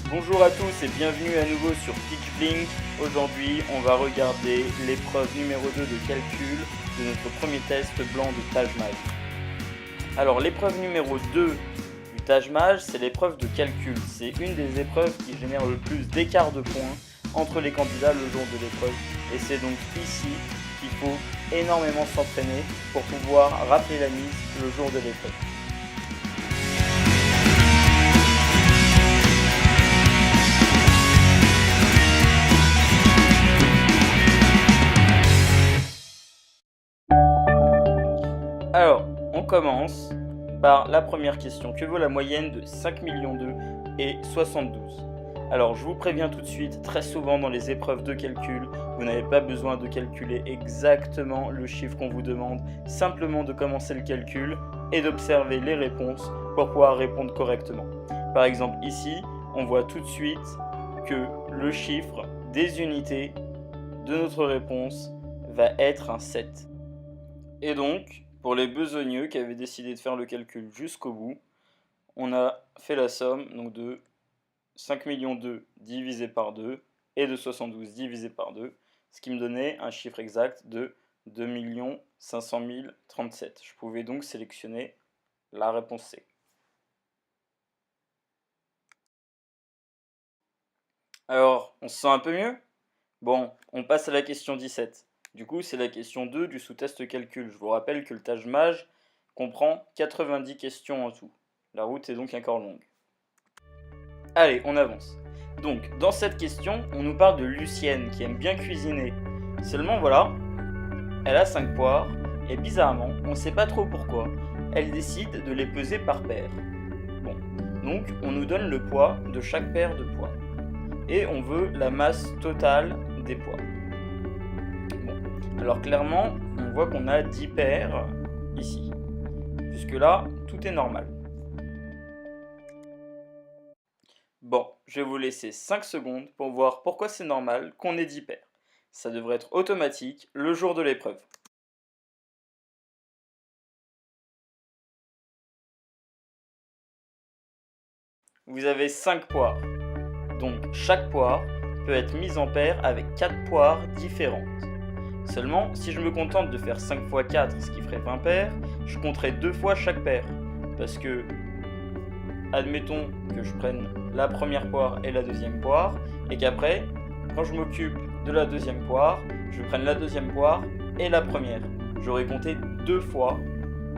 Bonjour à tous et bienvenue à nouveau sur PitchBlink. Aujourd'hui, on va regarder l'épreuve numéro 2 de calcul de notre premier test blanc de Taj-Maj. Alors, l'épreuve numéro 2 du Taj-Maj, c'est l'épreuve de calcul. C'est une des épreuves qui génère le plus d'écart de points entre les candidats le jour de l'épreuve. Et c'est donc ici qu'il faut énormément s'entraîner pour pouvoir rappeler la mise le jour de l'épreuve. Alors, on commence par la première question. Que vaut la moyenne de 5 millions 2 et 72? Alors, je vous préviens tout de suite, très souvent dans les épreuves de calcul, vous n'avez pas besoin de calculer exactement le chiffre qu'on vous demande, simplement de commencer le calcul et d'observer les réponses pour pouvoir répondre correctement. Par exemple, ici, on voit tout de suite que le chiffre des unités de notre réponse va être un 7. Et donc, pour les besogneux qui avaient décidé de faire le calcul jusqu'au bout, on a fait la somme donc de 5 millions 2 divisé par 2 et de 72 divisé par 2, ce qui me donnait un chiffre exact de 2 500 037. Je pouvais donc sélectionner la réponse C. Alors, on se sent un peu mieux? Bon, on passe à la question 17. Du coup, c'est la question 2 du sous-test calcul. Je vous rappelle que le Taj-Maj comprend 90 questions en tout. La route est donc encore longue. Allez, on avance. Donc, dans cette question, on nous parle de Lucienne qui aime bien cuisiner. Seulement voilà, elle a 5 poires et bizarrement, on ne sait pas trop pourquoi, elle décide de les peser par paire. Bon, donc on nous donne le poids de chaque paire de poires. Et on veut la masse totale des poires. Alors clairement, on voit qu'on a 10 paires ici. Jusque-là, tout est normal. Bon, je vais vous laisser 5 secondes pour voir pourquoi c'est normal qu'on ait 10 paires. Ça devrait être automatique le jour de l'épreuve. Vous avez 5 poires. Donc chaque poire peut être mise en paire avec 4 poires différentes. Seulement, si je me contente de faire 5 x 4, ce qui ferait 20 paires, je compterai 2 fois chaque paire. Parce que, admettons que je prenne la première poire et la deuxième poire, et qu'après, quand je m'occupe de la deuxième poire, je prenne la deuxième poire et la première. J'aurai compté 2 fois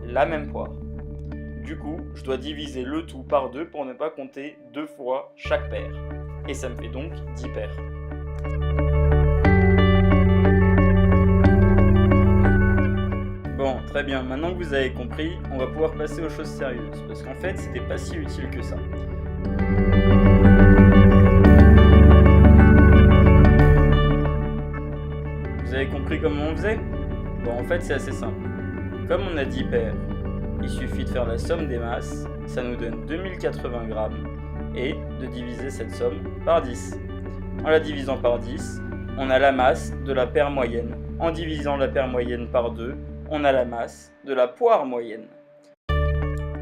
la même poire. Du coup, je dois diviser le tout par 2 pour ne pas compter 2 fois chaque paire. Et ça me fait donc 10 paires. Bon, très bien, maintenant que vous avez compris, on va pouvoir passer aux choses sérieuses, parce qu'en fait, c'était pas si utile que ça. Vous avez compris comment on faisait? Bon, en fait, c'est assez simple. Comme on a 10 paires, il suffit de faire la somme des masses, ça nous donne 2080 grammes, et de diviser cette somme par 10. En la divisant par 10, on a la masse de la paire moyenne. En divisant la paire moyenne par 2, on a la masse de la poire moyenne.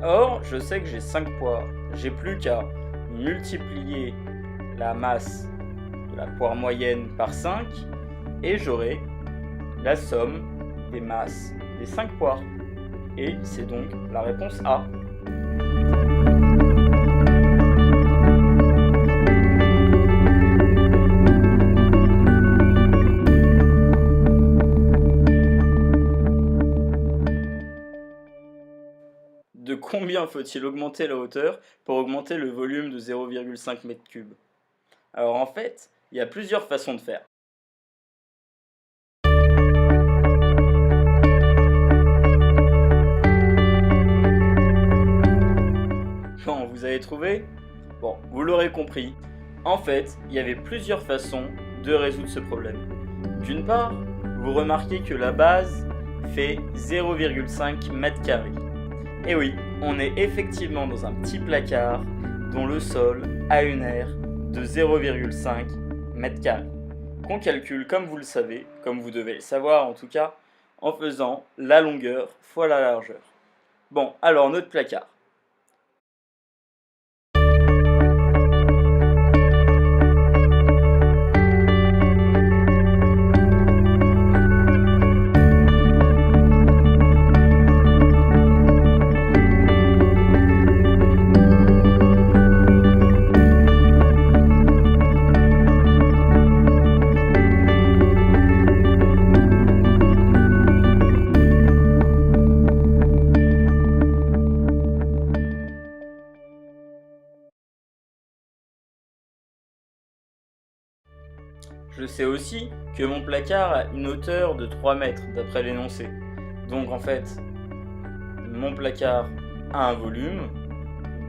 Or, je sais que j'ai 5 poires. J'ai plus qu'à multiplier la masse de la poire moyenne par 5 et j'aurai la somme des masses des 5 poires. Et c'est donc la réponse A. De combien faut-il augmenter la hauteur pour augmenter le volume de 0,5 m3? Alors en fait, il y a plusieurs façons de faire. Bon, vous avez trouvé? Bon, vous l'aurez compris. En fait, il y avait plusieurs façons de résoudre ce problème. D'une part, vous remarquez que la base fait 0,5 m². Et oui, on est effectivement dans un petit placard dont le sol a une aire de 0,5 m², qu'on calcule comme vous le savez, comme vous devez le savoir en tout cas, en faisant la longueur fois la largeur. Bon, alors notre placard. Je sais aussi que mon placard a une hauteur de 3 mètres d'après l'énoncé. Donc en fait, mon placard a un volume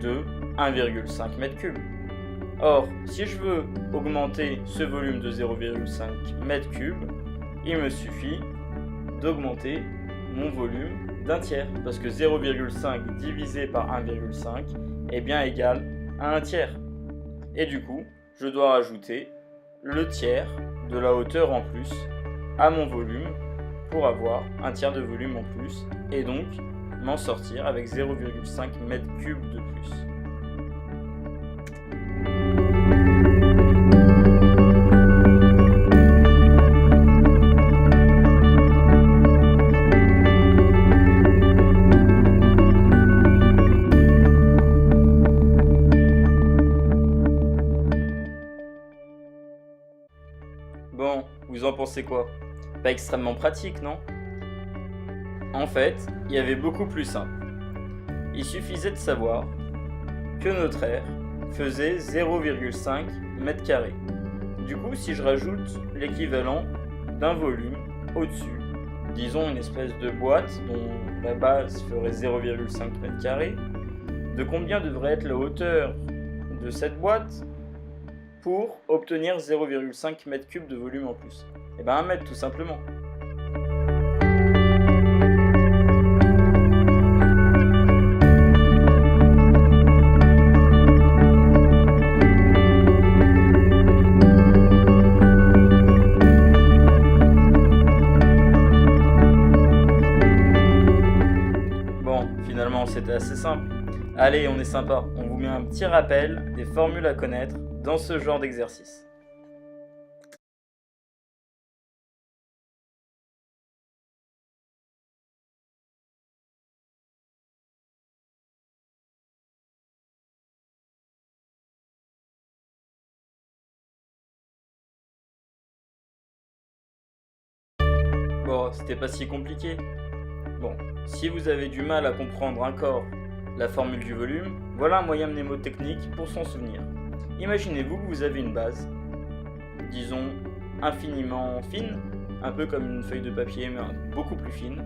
de 1,5 m3. Or, si je veux augmenter ce volume de 0,5 m3, il me suffit d'augmenter mon volume d'un tiers, parce que 0,5 divisé par 1,5 est bien égal à un tiers. Et du coup, je dois rajouter le tiers de la hauteur en plus à mon volume pour avoir un tiers de volume en plus et donc m'en sortir avec 0,5 m3 de plus. Bon, vous en pensez quoi? Pas extrêmement pratique, non? En fait, il y avait beaucoup plus simple. Il suffisait de savoir que notre air faisait 0,5 m². Du coup, si je rajoute l'équivalent d'un volume au-dessus, disons une espèce de boîte dont la base ferait 0,5 m², de combien devrait être la hauteur de cette boîte pour obtenir 0,5 m3 de volume en plus? Eh bien 1 mètre tout simplement. Bon, finalement c'était assez simple. Allez, on est sympa, on vous met un petit rappel des formules à connaître dans ce genre d'exercice. Bon, c'était pas si compliqué. Bon, si vous avez du mal à comprendre encore la formule du volume, voilà un moyen mnémotechnique pour s'en souvenir. Imaginez-vous que vous avez une base, disons infiniment fine, un peu comme une feuille de papier mais beaucoup plus fine,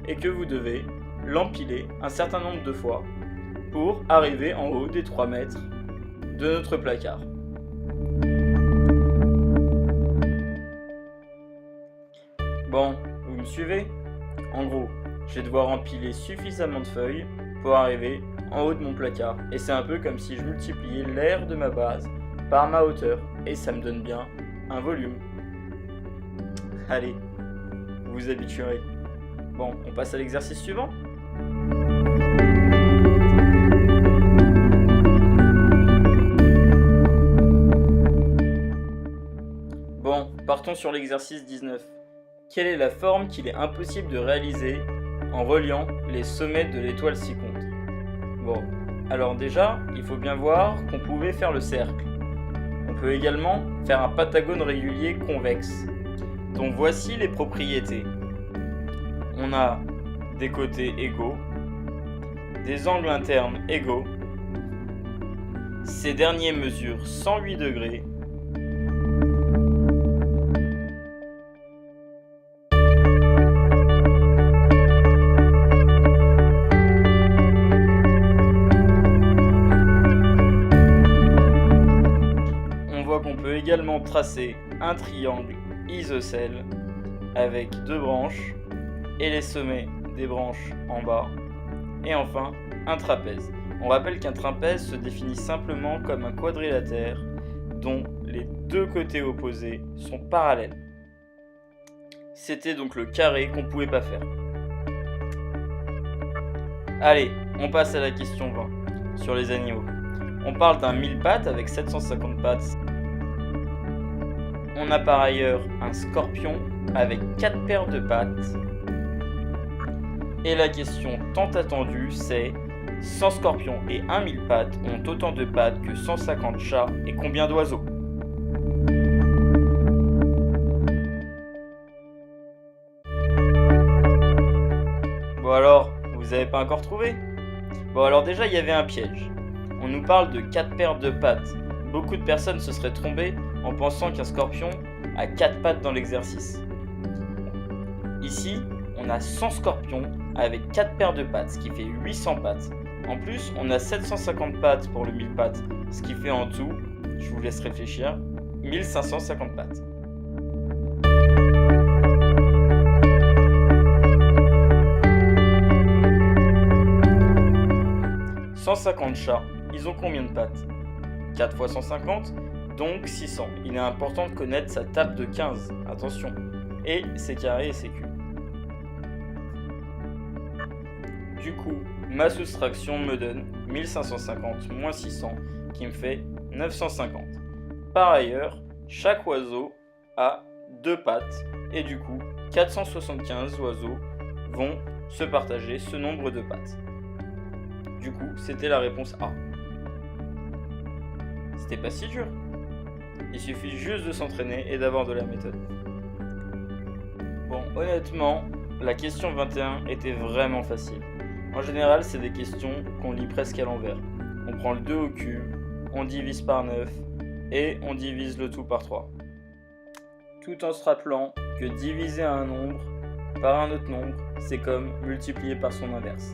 et que vous devez l'empiler un certain nombre de fois pour arriver en haut des 3 mètres de notre placard. Bon, vous me suivez? En gros, je vais devoir empiler suffisamment de feuilles pour arriver en haut de mon placard. Et c'est un peu comme si je multipliais l'air de ma base par ma hauteur. Et ça me donne bien un volume. Allez, vous vous habituerez. Bon, on passe à l'exercice suivant. Bon, partons sur l'exercice 19. Quelle est la forme qu'il est impossible de réaliser en reliant les sommets de l'étoile ci-contre? Bon, alors déjà, il faut bien voir qu'on pouvait faire le cercle. On peut également faire un pentagone régulier convexe. Donc voici les propriétés. On a des côtés égaux, des angles internes égaux. Ces derniers mesurent 108 degrés. On peut également tracer un triangle isocèle avec deux branches et les sommets des branches en bas. Et enfin, un trapèze. On rappelle qu'un trapèze se définit simplement comme un quadrilatère dont les deux côtés opposés sont parallèles. C'était donc le carré qu'on ne pouvait pas faire. Allez, on passe à la question 20 sur les animaux. On parle d'un 1000 pattes avec 750 pattes. On a par ailleurs un scorpion avec 4 paires de pattes. Et la question tant attendue, c'est 100 scorpions et 1000 pattes ont autant de pattes que 150 chats et combien d'oiseaux? Bon alors, vous avez pas encore trouvé? Bon alors déjà il y avait un piège. On nous parle de 4 paires de pattes. Beaucoup de personnes se seraient trompées en pensant qu'un scorpion à 4 pattes dans l'exercice. Ici, on a 100 scorpions avec 4 paires de pattes, ce qui fait 800 pattes. En plus, on a 750 pattes pour le 1000 pattes, ce qui fait en tout, je vous laisse réfléchir, 1550 pattes. « 150 chats, ils ont combien de pattes? 4 fois 150, donc 600. Il est important de connaître sa table de 15, attention, et ses carrés et ses cubes. Du coup, ma soustraction me donne 1550 moins 600, qui me fait 950. Par ailleurs, chaque oiseau a 2 pattes, et du coup, 475 oiseaux vont se partager ce nombre de pattes. Du coup, c'était la réponse A. C'était pas si dur. Il suffit juste de s'entraîner et d'avoir de la méthode. Bon, honnêtement, la question 21 était vraiment facile. En général, c'est des questions qu'on lit presque à l'envers. On prend le 2 au cube, on divise par 9 et on divise le tout par 3. Tout en se rappelant que diviser un nombre par un autre nombre, c'est comme multiplier par son inverse.